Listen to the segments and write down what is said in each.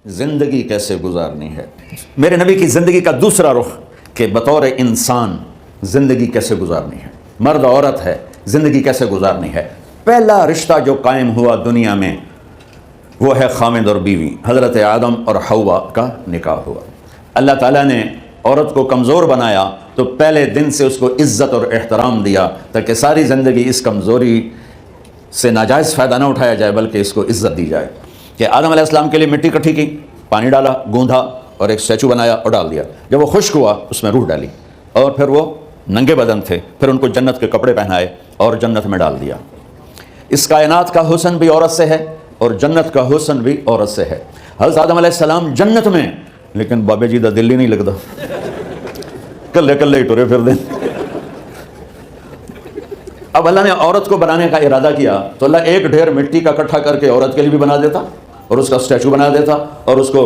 زندگی کیسے گزارنی ہے، میرے نبی کی زندگی کا دوسرا رخ کہ بطور انسان زندگی کیسے گزارنی ہے، مرد عورت ہے زندگی کیسے گزارنی ہے۔ پہلا رشتہ جو قائم ہوا دنیا میں وہ ہے خامد اور بیوی، حضرت آدم اور حوا کا نکاح ہوا۔ اللہ تعالیٰ نے عورت کو کمزور بنایا تو پہلے دن سے اس کو عزت اور احترام دیا تاکہ ساری زندگی اس کمزوری سے ناجائز فائدہ نہ اٹھایا جائے بلکہ اس کو عزت دی جائے۔ کہ آدم علیہ السلام کے لیے مٹی اکٹھی کی، پانی ڈالا، گوندھا اور ایک اسٹیچو بنایا اور ڈال دیا۔ جب وہ خشک ہوا اس میں روح ڈالی اور پھر وہ ننگے بدن تھے، پھر ان کو جنت کے کپڑے پہنائے اور جنت میں ڈال دیا۔ اس کائنات کا حسن بھی عورت سے ہے اور جنت کا حسن بھی عورت سے ہے۔ حضرت آدم علیہ السلام جنت میں، لیکن بابے جی دا دل ہی نہیں لگتا، کلے کلے ہی ٹرے پھر دیں۔ اب اللہ نے عورت کو بنانے کا ارادہ کیا تو اللہ ایک ڈھیر مٹی کا اکٹھا کر کے عورت کے لیے بھی بنا دیتا اور اس کا اسٹیچو بنا دیتا اور اس کو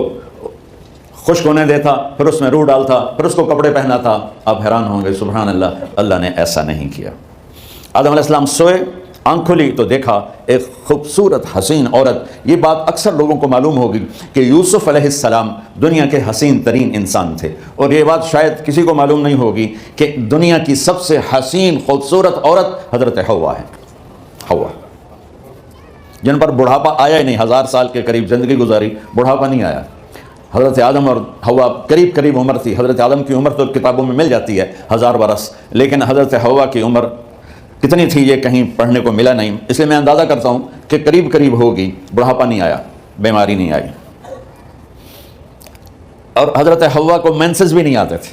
خشک ہونے دیتا، پھر اس میں روح ڈالتا، پھر اس کو کپڑے پہناتا۔ آپ حیران ہوں گے، سبحان اللہ، اللہ نے ایسا نہیں کیا۔ آدم علیہ السلام سوئے، آنکھ کھلی تو دیکھا ایک خوبصورت حسین عورت۔ یہ بات اکثر لوگوں کو معلوم ہوگی کہ یوسف علیہ السلام دنیا کے حسین ترین انسان تھے، اور یہ بات شاید کسی کو معلوم نہیں ہوگی کہ دنیا کی سب سے حسین خوبصورت عورت حضرت حوا ہے، حوا، جن پر بڑھاپا آیا ہی نہیں، 1000 سال کے قریب زندگی گزاری، بڑھاپا نہیں آیا۔ حضرت آدم اور حوا قریب قریب عمر تھی۔ حضرت آدم کی عمر تو کتابوں میں مل جاتی ہے 1000 برس، لیکن حضرت حوا کی عمر کتنی تھی یہ کہیں پڑھنے کو ملا نہیں، اس لیے میں اندازہ کرتا ہوں کہ قریب قریب ہوگی، بڑھاپا نہیں آیا، بیماری نہیں آئی۔ اور حضرت حوا کو مینسز بھی نہیں آتے تھے۔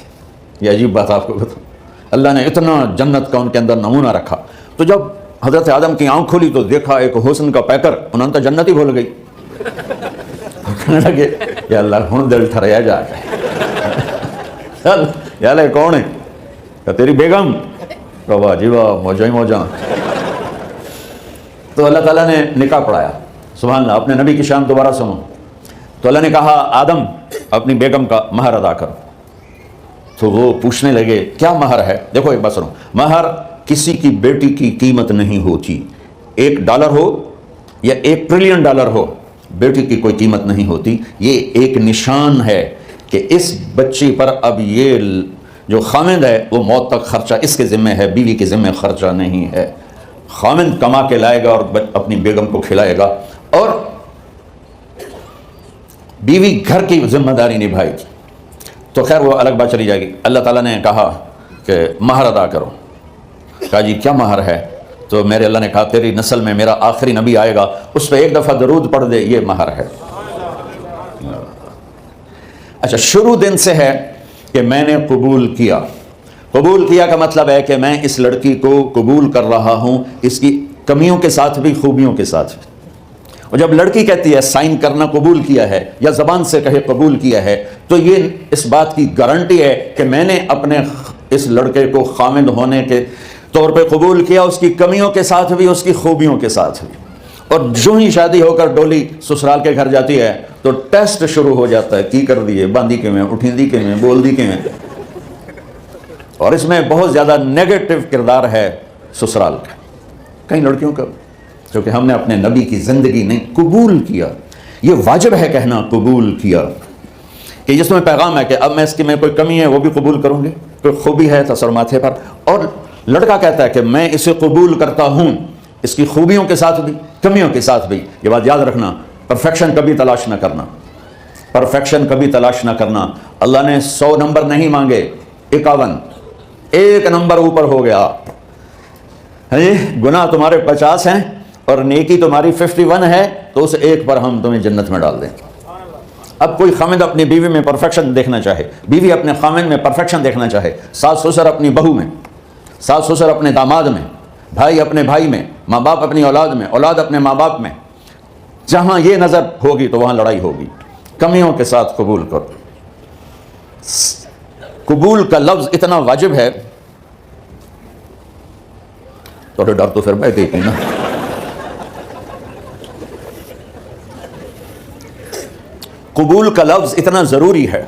یہ عجیب بات آپ کو بتاؤں، اللہ نے اتنا جنت کا ان کے اندر نمونہ رکھا۔ تو جب حضرت آدم کی آنکھ کھلی تو دیکھا ایک حسن کا پیکر، انہوں نے تو جنت ہی بھول گئی۔ کہنے لگے یا اللہ ہن دل ٹھریا جا کے، یا اللہ کون ہے؟ کہ تیری بیگم۔ واہ جی واہ، موجاں ہی موجاں۔ تو اللہ تعالیٰ نے نکاح پڑھایا، سبحان اللہ۔ اپنے نبی کی شان دوبارہ سنو تو اللہ نے کہا آدم اپنی بیگم کا مہر ادا کرو۔ تو وہ پوچھنے لگے کیا مہر ہے؟ دیکھو ایک بات سنو، مہر کسی کی بیٹی کی قیمت نہیں ہوتی۔ $1 ہو یا $1 ٹریلین ہو، بیٹی کی کوئی قیمت نہیں ہوتی۔ یہ ایک نشان ہے کہ اس بچی پر اب یہ جو خامند ہے وہ موت تک خرچہ اس کے ذمہ ہے، بیوی کے ذمہ خرچہ نہیں ہے۔ خامند کما کے لائے گا اور اپنی بیگم کو کھلائے گا، اور بیوی گھر کی ذمہ داری نبھائے گی۔ تو خیر وہ الگ بات چلی جائے گی۔ اللہ تعالیٰ نے کہا کہ مہر ادا کرو۔ کہا جی کیا مہر ہے؟ تو میرے اللہ نے کہا تیری نسل میں میرا آخری نبی آئے گا، اس پہ 1 دفعہ درود پڑھ دے، یہ مہر ہے۔ اچھا، شروع دن سے ہے کہ میں نے قبول کیا۔ قبول کیا کا مطلب ہے کہ میں اس لڑکی کو قبول کر رہا ہوں، اس کی کمیوں کے ساتھ بھی خوبیوں کے ساتھ بھی۔ اور جب لڑکی کہتی ہے سائن کرنا قبول کیا ہے، یا زبان سے کہے قبول کیا ہے، تو یہ اس بات کی گارنٹی ہے کہ میں نے اپنے اس لڑکے کو خامند ہونے کے طور پہ قبول کیا، اس کی کمیوں کے ساتھ بھی، اس کی خوبیوں کے ساتھ بھی۔ اور جو ہی شادی ہو کر ڈولی سسرال کے گھر جاتی ہے تو ٹیسٹ شروع ہو جاتا ہے، کی کر دیے، باندھی کے میں، اٹھیندی کے میں، بول دی کے میں۔ اور اس میں بہت زیادہ نیگیٹو کردار ہے سسرال کا، کئی لڑکیوں کا، کیونکہ ہم نے اپنے نبی کی زندگی نہیں قبول کیا۔ یہ واجب ہے کہنا قبول کیا، کہ جس میں پیغام ہے کہ اب میں اس کی میں کوئی کمی ہے وہ بھی قبول کروں گے، کوئی خوبی ہے تصور ماتھے پر۔ اور لڑکا کہتا ہے کہ میں اسے قبول کرتا ہوں، اس کی خوبیوں کے ساتھ بھی، کمیوں کے ساتھ بھی۔ یہ بات یاد رکھنا، پرفیکشن کبھی تلاش نہ کرنا، پرفیکشن کبھی تلاش نہ کرنا۔ اللہ نے 100 نمبر نہیں مانگے، 51، 1 نمبر اوپر ہو گیا۔ گناہ تمہارے 50 ہیں اور نیکی تمہاری 51 ہے، تو اس 1 پر ہم تمہیں جنت میں ڈال دیں۔ اب کوئی خامند اپنی بیوی میں پرفیکشن دیکھنا چاہے، بیوی اپنے خامند میں پرفیکشن دیکھنا چاہے، ساس سسر اپنی بہو میں، ساس سسر اپنے داماد میں، بھائی اپنے بھائی میں، ماں باپ اپنی اولاد میں، اولاد اپنے ماں باپ میں، جہاں یہ نظر ہوگی تو وہاں لڑائی ہوگی۔ کمیوں کے ساتھ قبول کرو۔ قبول کا لفظ اتنا واجب ہے، تو ڈر تو پھر میں دیکھوں نا۔ قبول کا لفظ اتنا ضروری ہے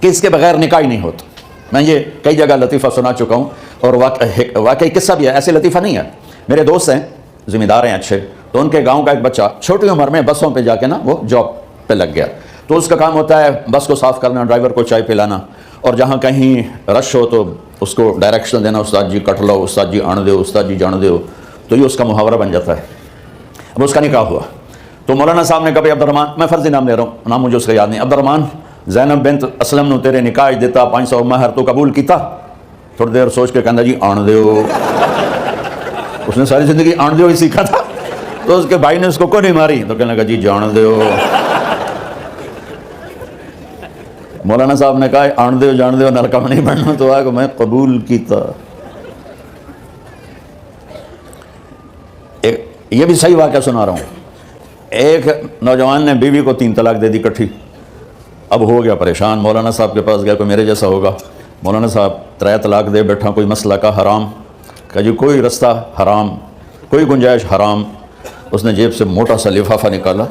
کہ اس کے بغیر نکاح ہی نہیں ہوتا۔ میں یہ کئی جگہ لطیفہ سنا چکا ہوں، اور واقعی قصہ بھی ہے، ایسے لطیفہ نہیں ہے۔ میرے دوست ہیں، ذمہ دار ہیں اچھے، تو ان کے گاؤں کا ایک بچہ چھوٹی عمر میں بسوں پہ جا کے نا وہ جاب پہ لگ گیا۔ تو تو اس کا کام ہوتا ہے بس کو صاف کرنا، ڈرائیور کو چائے پلانا، اور جہاں کہیں رش ہو تو اس کو ڈائریکشن دینا، استاد جی کٹ لو، استاد جی آن دو، استاد جی جان دو، تو یہ اس کا محاورہ بن جاتا ہے۔ اب اس کا نکاح ہوا تو مولانا صاحب نے کہا عبد الرحمان، میں فرضی نام لے رہا ہوں، نام مجھے اس کا یاد نہیں، عبد الرحمان زینب بنت اسلم نو تیرے نکاح دیتا 500 مہر تو قبول کیتا؟ تھوڑی دیر سوچ کے کہنا جی آن دیو۔ اس نے ساری زندگی آن دیو ہی سیکھا تھا، تو اس کے بھائی نے اس کو نہیں ماری تو کہنے لگا جی جان دیو۔ مولانا صاحب نے کہا آن دیو جان دیو نلکا نہیں بننا، تو آگا میں قبول کیتا۔ یہ بھی صحیح واقعہ سنا رہا ہوں۔ ایک نوجوان نے بیوی کو 3 طلاق دے دی کٹھی، اب ہو گیا پریشان، مولانا صاحب کے پاس گیا، کوئی میرے جیسا ہوگا، مولانا صاحب 3 طلاق دے بیٹھا، کوئی مسئلہ کا حرام، کہا جی کوئی رستہ حرام، کوئی گنجائش حرام۔ اس نے جیب سے موٹا سا لفافہ نکالا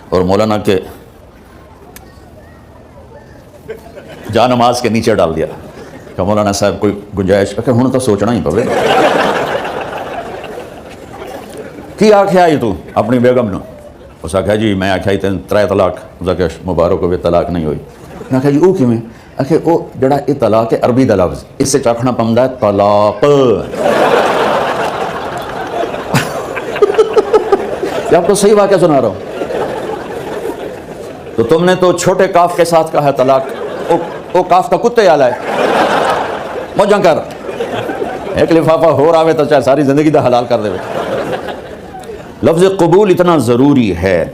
اور مولانا کے جا نماز کے نیچے ڈال دیا، کہ مولانا صاحب کوئی گنجائش، کہ ہوں تو سوچنا ہی پوے کی آکھیا ہی تو اپنی بیگم نو؟ اس آکھیا جی میں آکھیا ہی تین 3 طلاق، اس آکھیا مبارک ہوئے طلاق نہیں ہوئی۔ میں آکھیا جی او کیوں میں؟ آکھیا او جڑا یہ طلاق ہے عربی دا لفظ، اس سے چاکھنا پمدا ہے طلاق۔ یہ آپ کو صحیح واقعہ سنا رہا ہوں۔ تو تم نے تو چھوٹے کاف کے ساتھ کہا ہے طلاق، او کاف کا کتے آلا ہے، موجاں کر، ایک لفافہ ہو رہا ہے تو چاہے ساری زندگی دا حلال کر دے۔ لفظ قبول اتنا ضروری ہے۔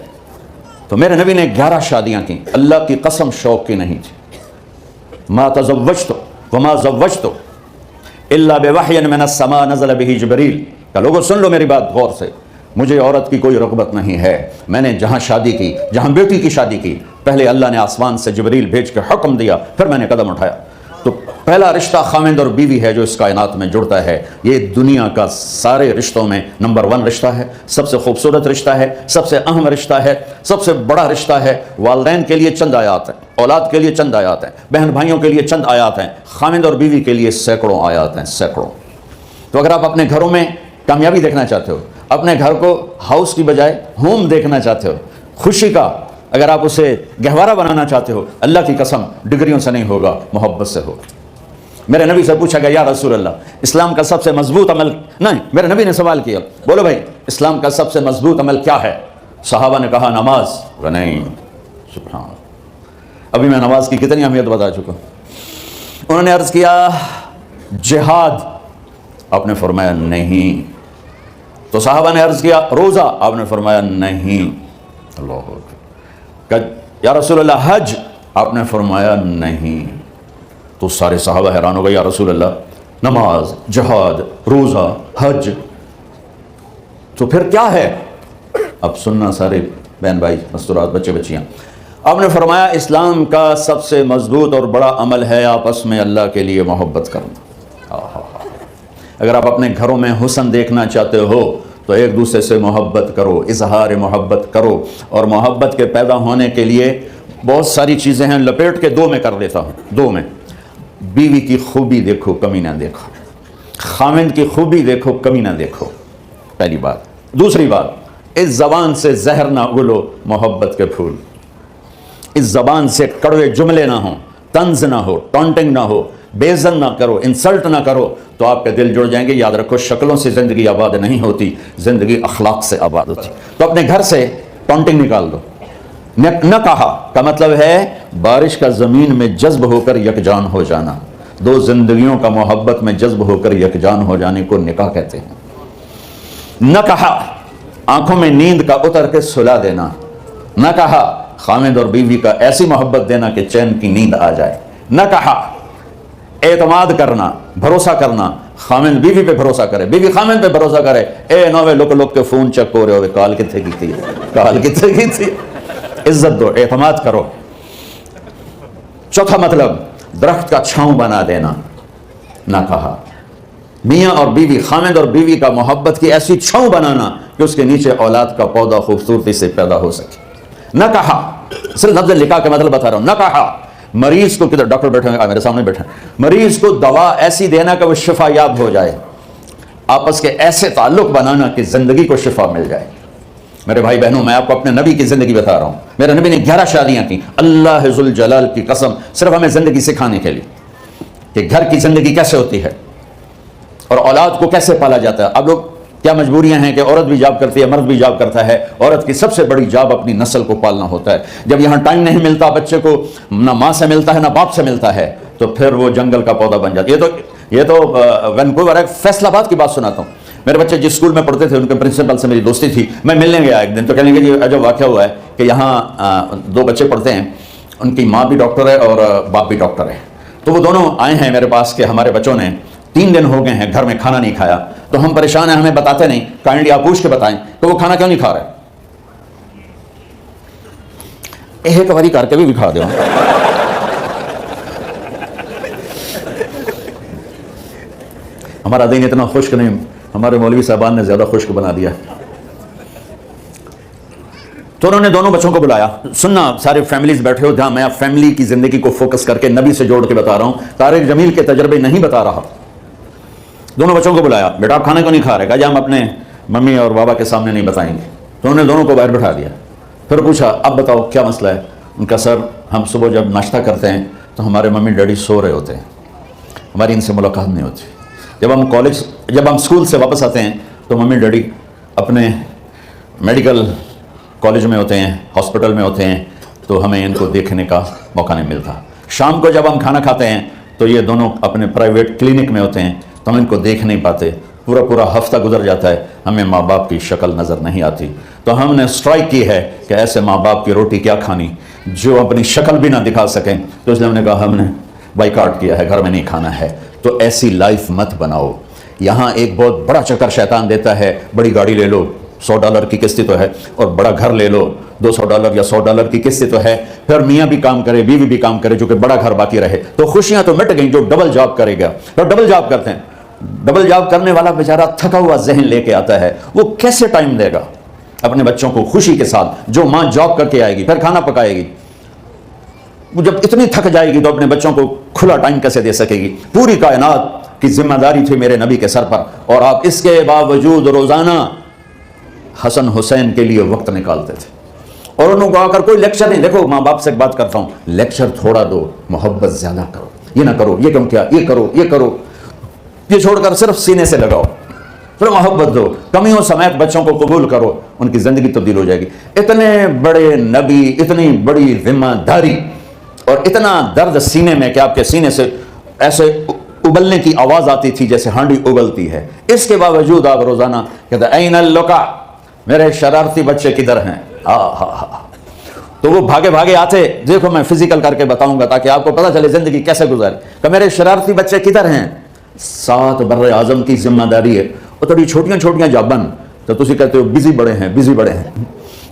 تو میرے نبی نے 11 شادیاں کی، اللہ کی قسم شوق کی نہیں تھی۔ ما تزوجت وما زوجت الا بوحی من السماء نزل به جبریل، کہ لوگوں سن لو میری بات غور سے، مجھے عورت کی کوئی رغبت نہیں ہے، میں نے جہاں شادی کی، جہاں بیٹی کی شادی کی، پہلے اللہ نے آسمان سے جبریل بھیج کے حکم دیا، پھر میں نے قدم اٹھایا۔ تو پہلا رشتہ خاوند اور بیوی ہے جو اس کائنات میں جڑتا ہے، یہ دنیا کا سارے رشتوں میں نمبر 1 رشتہ ہے، سب سے خوبصورت رشتہ ہے، سب سے اہم رشتہ ہے، سب سے بڑا رشتہ ہے۔ والدین کے لیے چند آیات ہیں، اولاد کے لیے چند آیات ہیں، بہن بھائیوں کے لیے چند آیات ہیں، خاوند اور بیوی کے لیے سینکڑوں آیات ہیں، سینکڑوں۔ تو اگر آپ اپنے گھروں میں کامیابی دیکھنا چاہتے ہو، اپنے گھر کو ہاؤس کی بجائے ہوم دیکھنا چاہتے ہو، خوشی کا اگر آپ اسے گہوارہ بنانا چاہتے ہو، اللہ کی قسم ڈگریوں سے نہیں ہوگا، محبت سے ہوگا۔ میرے نبی سے پوچھا گیا یا رسول اللہ اسلام کا سب سے مضبوط عمل، نہیں میرے نبی نے سوال کیا، بولو بھائی اسلام کا سب سے مضبوط عمل کیا ہے؟ صحابہ نے کہا نماز، نہیں سبحان اللہ، ابھی میں نماز کی کتنی اہمیت بتا چکا۔ انہوں نے عرض کیا جہاد، آپ نے فرمایا نہیں۔ تو صحابہ نے عرض کیا روزہ، آپ نے فرمایا نہیں۔ اللہ اکبر۔ کہ یا رسول اللہ حج، آپ نے فرمایا نہیں۔ تو سارے صحابہ حیران ہو گئے، یا رسول اللہ نماز، جہاد، روزہ، حج، تو پھر کیا ہے؟ اب سننا سارے بہن بھائی مستورات بچے بچیاں، آپ نے فرمایا اسلام کا سب سے مضبوط اور بڑا عمل ہے آپس میں اللہ کے لیے محبت کرنا۔ اگر آپ اپنے گھروں میں حسن دیکھنا چاہتے ہو تو ایک دوسرے سے محبت کرو، اظہار محبت کرو، اور محبت کے پیدا ہونے کے لیے بہت ساری چیزیں ہیں، لپیٹ کے 2 میں کر دیتا ہوں، 2 میں۔ بیوی کی خوبی دیکھو، کمی نہ دیکھو، خاوند کی خوبی دیکھو، کمی نہ دیکھو، پہلی بات۔ دوسری بات، اس زبان سے زہر نہ اگلو محبت کے پھول، اس زبان سے کڑوے جملے نہ ہوں، طنز نہ ہو، ٹونٹنگ نہ ہو، بے عزت نہ کرو، انسلٹ نہ کرو، تو آپ کے دل جڑ جائیں گے۔ یاد رکھو شکلوں سے زندگی آباد نہیں ہوتی، زندگی اخلاق سے آباد ہوتی۔ تو اپنے گھر سے ٹونٹنگ نکال دو۔ نہ کہا کا مطلب ہے بارش کا زمین میں جذب ہو کر یکجان ہو جانا، 2 زندگیوں کا محبت میں جذب ہو کر یکجان ہو جانے کو نکاح کہتے ہیں۔ نہ کہا آنکھوں میں نیند کا اتر کے سلا دینا، نہ کہا خاوند اور بیوی کا ایسی محبت دینا کہ چین کی نیند آ جائے، نہ کہا اعتماد کرنا، بھروسہ کرنا، خاوند بیوی پہ بھروسہ کرے، بیوی خاوند پہ بھروسہ کرے، اے نوے لوک لوک کے فون چیک ہو رہے ہوئے، کال کتنے کی تھی، کال کتنے کی تھی۔ عزت دو، اعتماد کرو۔ چوتھا مطلب درخت کا چھاؤں بنا دینا، نہ کہا میاں اور بیوی، خاوند اور بیوی کا محبت کی ایسی چھاؤں بنانا کہ اس کے نیچے اولاد کا پودا خوبصورتی سے پیدا ہو سکے۔ نہ کہا، صرف لفظ لکھا کے مطلب بتا رہا ہوں، نہ کہا مریض کو، کدھر ڈاکٹر بیٹھے ہیں میرے سامنے بیٹھے، مریض کو دوا ایسی دینا کہ وہ شفا یاب ہو جائے، آپس کے ایسے تعلق بنانا کہ زندگی کو شفا مل جائے۔ میرے بھائی بہنوں، میں آپ کو اپنے نبی کی زندگی بتا رہا ہوں. میرے نبی نے 11 شادیاں کی، اللہ ذوالجلال کی قسم، صرف ہمیں زندگی سکھانے کے لیے کہ گھر کی زندگی کیسے ہوتی ہے اور اولاد کو کیسے پالا جاتا ہے. اب لوگ کیا مجبوریاں ہیں کہ عورت بھی جاب کرتی ہے، مرد بھی جاب کرتا ہے. عورت کی سب سے بڑی جاب اپنی نسل کو پالنا ہوتا ہے. جب یہاں ٹائم نہیں ملتا بچے کو، نہ ماں سے ملتا ہے نہ باپ سے ملتا ہے، تو پھر وہ جنگل کا پودا بن جاتا ہے. یہ تو وینکوور ہے، فیصل آباد کی بات سناتا ہوں. میرے بچے جس اسکول میں پڑھتے تھے ان کے پرنسپل سے میری دوستی تھی. میں ملنے گیا ایک دن، تو کہنے لگے جی جو واقعہ ہوا ہے کہ یہاں 2 بچے پڑھتے ہیں، ان کی ماں بھی ڈاکٹر ہے اور باپ بھی ڈاکٹر ہے. تو وہ دونوں آئے ہیں میرے پاس کہ ہمارے بچوں نے 3 دن ہو گئے ہیں گھر میں کھانا نہیں کھایا. تو ہم پریشان ہیں، ہمیں بتاتے نہیں، کائنڈلی آپ پوچھ کے بتائیں کہ وہ کھانا کیوں نہیں کھا رہے. ایک باری کر کے بھی کھا دو. ہمارا دین اتنا خشک نہیں، ہمارے مولوی صاحبان نے زیادہ خشک بنا دیا. تو انہوں نے دونوں بچوں کو بلایا. سننا سارے فیملیز بیٹھے ہو جہاں میں فیملی کی زندگی کو فوکس کر کے نبی سے جوڑ کے بتا رہا ہوں، طارق جمیل کے تجربے نہیں بتا رہا. دونوں بچوں کو بلایا، بیٹا آپ کھانے کو نہیں کھا رہے؟ کہا جی ہم اپنے ممی اور بابا کے سامنے نہیں بتائیں گے. تو انہوں نے دونوں کو باہر بٹھا دیا. پھر پوچھا اب بتاؤ کیا مسئلہ ہے؟ ان کا سر ہم صبح جب ناشتہ کرتے ہیں تو ہمارے ممی ڈیڈی سو رہے ہوتے ہیں، ہماری ان سے ملاقات نہیں ہوتی. جب ہم اسکول سے واپس آتے ہیں تو ممی ڈیڈی اپنے میڈیکل کالج میں ہوتے ہیں، ہاسپٹل میں ہوتے ہیں، تو ہمیں ان کو دیکھنے کا موقع نہیں ملتا. شام کو جب ہم کھانا کھاتے ہیں تو یہ دونوں اپنے پرائیویٹ کلینک میں ہوتے ہیں، تو ہم ان کو دیکھ نہیں پاتے. پورا ہفتہ گزر جاتا ہے، ہمیں ماں باپ کی شکل نظر نہیں آتی. تو ہم نے اسٹرائک کی ہے کہ ایسے ماں باپ کی روٹی کیا کھانی جو اپنی شکل بھی نہ دکھا سکیں. تو اس لیے ہم نے کہا ہم نے بائیکاٹ کیا ہے، گھر میں نہیں کھانا ہے. تو ایسی لائف مت بناؤ. یہاں ایک بہت بڑا چکر شیطان دیتا ہے، بڑی گاڑی لے لو، $100 کی قسط تو ہے، اور بڑا گھر لے لو، $200 یا $100 کی قسط تو ہے. پھر میاں بھی کام کرے، بیوی بھی کام کرے، جو کہ بڑا گھر باقی رہے. تو خوشیاں تو مٹ گئیں جو ڈبل جاب کرے گا. تو ڈبل جاب کرتے ہیں، ڈبل جاب کرنے والا بیچارہ تھکا ہوا ذہن لے کے آتا ہے، وہ کیسے ٹائم دے گا اپنے بچوں کو خوشی کے ساتھ؟ جو ماں جاب کر کے آئے گی پھر کھانا پکائے گی، وہ جب اتنی تھک جائے گی تو اپنے بچوں کو کھلا ٹائم کیسے دے سکے گی؟ پوری کائنات کی ذمہ داری تھی میرے نبی کے سر پر، اور آپ اس کے باوجود روزانہ حسن حسین کے لیے وقت نکالتے تھے. اور انہوں کو آ کر کوئی لیکچر نہیں. دیکھو ماں باپ سے بات کرتا ہوں، لیکچر تھوڑا دو، محبت زیادہ کرو. یہ نہ کرو، یہ کم کیا، یہ کرو، یہ کرو، یہ چھوڑ کر صرف سینے سے لگاؤ. پھر محبت دو، کمیوں سمیت بچوں کو قبول کرو، ان کی زندگی تبدیل ہو جائے گی. اتنے بڑے نبی، اتنی بڑی ذمہ داری، اور اتنا درد سینے میں کہ آپ کے سینے سے ایسے ابلنے کی آواز آتی تھی جیسے ہانڈی ابلتی ہے. اس کے باوجود آپ روزانہ کہتے ہیں این اللقا، میرے شرارتی بچے کدھر ہیں؟ تو وہ بھاگے بھاگے آتے. دیکھو میں فزیکل کر کے بتاؤں گا تاکہ آپ کو پتہ چلے زندگی کیسے گزاری. کہ میرے شرارتی بچے کدھر ہیں؟ 7 بر اعظم کی ذمہ داری ہے. اور تھوڑی چھوٹیاں جابن تو تسی کہتے ہو بزی بڑے ہیں.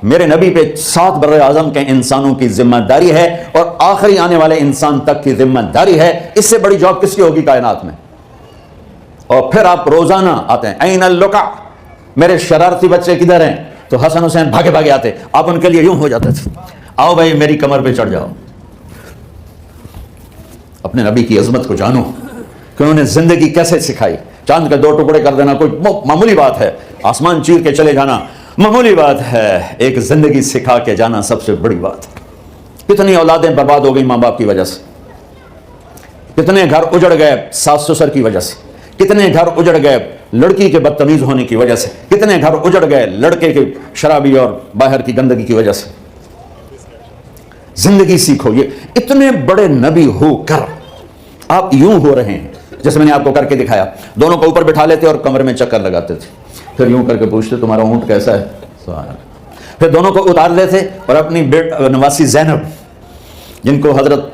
میرے نبی پہ 7 بر اعظم کے انسانوں کی ذمہ داری ہے، اور آخری آنے والے انسان تک کی ذمہ داری ہے. اس سے بڑی جاب کس کی ہوگی کائنات میں؟ اور پھر آپ روزانہ آتے ہیں این اللقا، میرے شرارتی بچے کدھر ہیں؟ تو حسن حسین بھاگے بھاگے آتے. آپ ان کے لیے یوں ہو جاتے تھے، آؤ بھائی میری کمر پہ چڑھ جاؤ. اپنے نبی کی عظمت کو جانو کہ انہوں نے زندگی کیسے سکھائی. چاند کے 2 ٹکڑے کر دینا کوئی معمولی بات ہے، آسمان چیر کے چلے جانا معمولی بات ہے، ایک زندگی سکھا کے جانا سب سے بڑی بات ہے. کتنی اولادیں برباد ہو گئی ماں باپ کی وجہ سے، کتنے گھر اجڑ گئے ساس سسر کی وجہ سے، کتنے گھر اجڑ گئے لڑکی کے بدتمیز ہونے کی وجہ سے، کتنے گھر اجڑ گئے لڑکے کے شرابی اور باہر کی گندگی کی وجہ سے. زندگی سیکھو. یہ اتنے بڑے نبی ہو کر آپ یوں ہو رہے ہیں جیسے میں نے آپ کو کر کے دکھایا. دونوں کو اوپر بٹھا لیتے اور کمرے میں چکر لگاتے تھے، پھر یوں کر کے پوچھتے تمہارا اونٹ کیسا ہے؟ سبحان اللہ. پھر دونوں کو اتار لیتے اور اپنی نواسی زینب، جن کو حضرت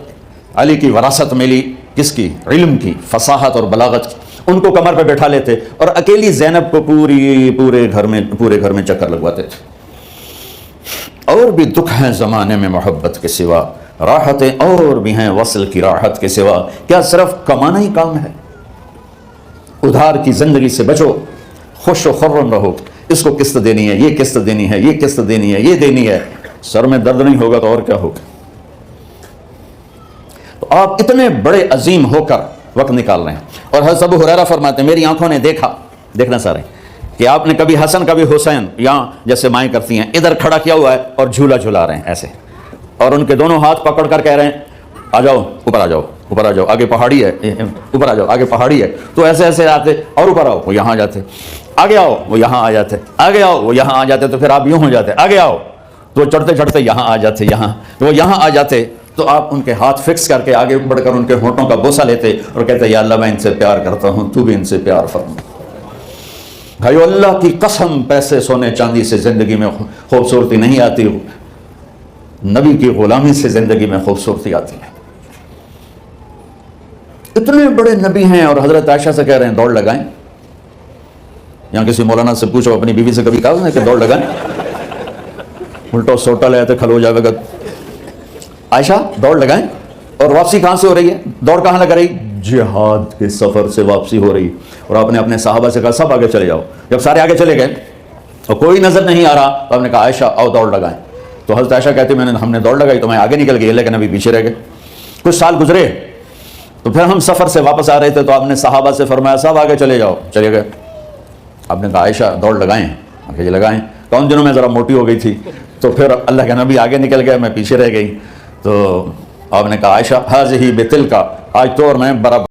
علی کی وراثت ملی، کس کی؟ علم کی، فصاحت اور بلاغت کی، ان کو کمر پہ بٹھا لیتے اور اکیلی زینب کو پورے گھر میں چکر لگواتے تھے. اور بھی دکھ ہیں زمانے میں محبت کے سوا، راحتیں اور بھی ہیں وصل کی راحت کے سوا. کیا صرف کمانا ہی کام ہے؟ ادھار کی زندگی سے بچو، خوش و خرم رہو. اس کو قسط دینی ہے، یہ قسط دینی ہے، یہ قسط دینی ہے، یہ دینی ہے. سر میں درد نہیں ہوگا تو اور کیا ہوگا؟ تو آپ اتنے بڑے عظیم ہو کر وقت نکال رہے ہیں. اور حضرت ابو ہریرہ فرماتے ہیں میری آنکھوں نے دیکھنا سارے کہ آپ نے کبھی حسن کبھی حسین یہاں جیسے مائیں کرتی ہیں ادھر کھڑا کیا ہوا ہے اور جھولا جھلا رہے ہیں ایسے, اور ان کے دونوں ہاتھ پکڑ کر کہہ رہے ہیں آ جاؤ اوپر آ جاؤ, اوپر آ جاؤ, آگے پہاڑی ہے, اوپر آ جاؤ, آگے پہاڑی ہے. تو ایسے ایسے آتے اور اوپر آؤ, وہ یہاں آ جاتے, آگے آؤ, وہ یہاں آ جاتے, آگے آؤ, وہ یہاں آ جاتے. تو پھر آپ یوں ہو جاتے, آگے آؤ, تو چڑھتے چڑھتے یہاں آ جاتے, یہاں, تو وہ یہاں آ جاتے. تو آپ ان کے ہاتھ فکس کر کے آگے بڑھ کر ان کے ہونٹوں کا بوسہ لیتے اور کہتے یا اللہ میں ان سے پیار کرتا ہوں, تو بھی ان سے پیار فرما. بھائیو اللہ کی قسم پیسے سونے چاندی سے زندگی میں خوبصورتی نہیں آتی, نبی کی غلامی سے زندگی میں خوبصورتی آتی ہے. اتنے بڑے نبی ہیں اور حضرت عائشہ سے کہہ رہے ہیں دوڑ لگائیں. یہاں کسی مولانا سے پوچھو اپنی بیوی سے کبھی کہا اس نے کہ دوڑ لگائیں, الٹا سوٹا لے آتے کھل ہو جائے گا. عائشہ دوڑ لگائیں. اور واپسی کہاں سے ہو رہی ہے, دوڑ کہاں لگا رہی, جہاد کے سفر سے واپسی ہو رہی. اور آپ نے اپنے صحابہ سے کہا سب آگے چلے جاؤ. جب سارے آگے چلے گئے اور کوئی نظر نہیں آ رہا تو آپ نے کہا عائشہ آؤ دوڑ لگائیں. تو حضرت عائشہ کہتے ہیں ہم نے دوڑ لگائی تو میں آگے نکل گئی لیکن ابھی پیچھے رہ گئے. کچھ سال گزرے تو پھر ہم سفر سے واپس آ رہے تھے تو آپ نے صحابہ سے فرمایا سب آگے چلے جاؤ, چلے گئے. آپ نے کہا عائشہ دوڑ لگائیں, آگے لگائیں. تو ان دنوں میں ذرا موٹی ہو گئی تھی تو پھر اللہ کے نبی آگے نکل گئے, میں پیچھے رہ گئی. تو آپ نے کہا عائشہ حاذہ بتلک, آج تو اور میں برابر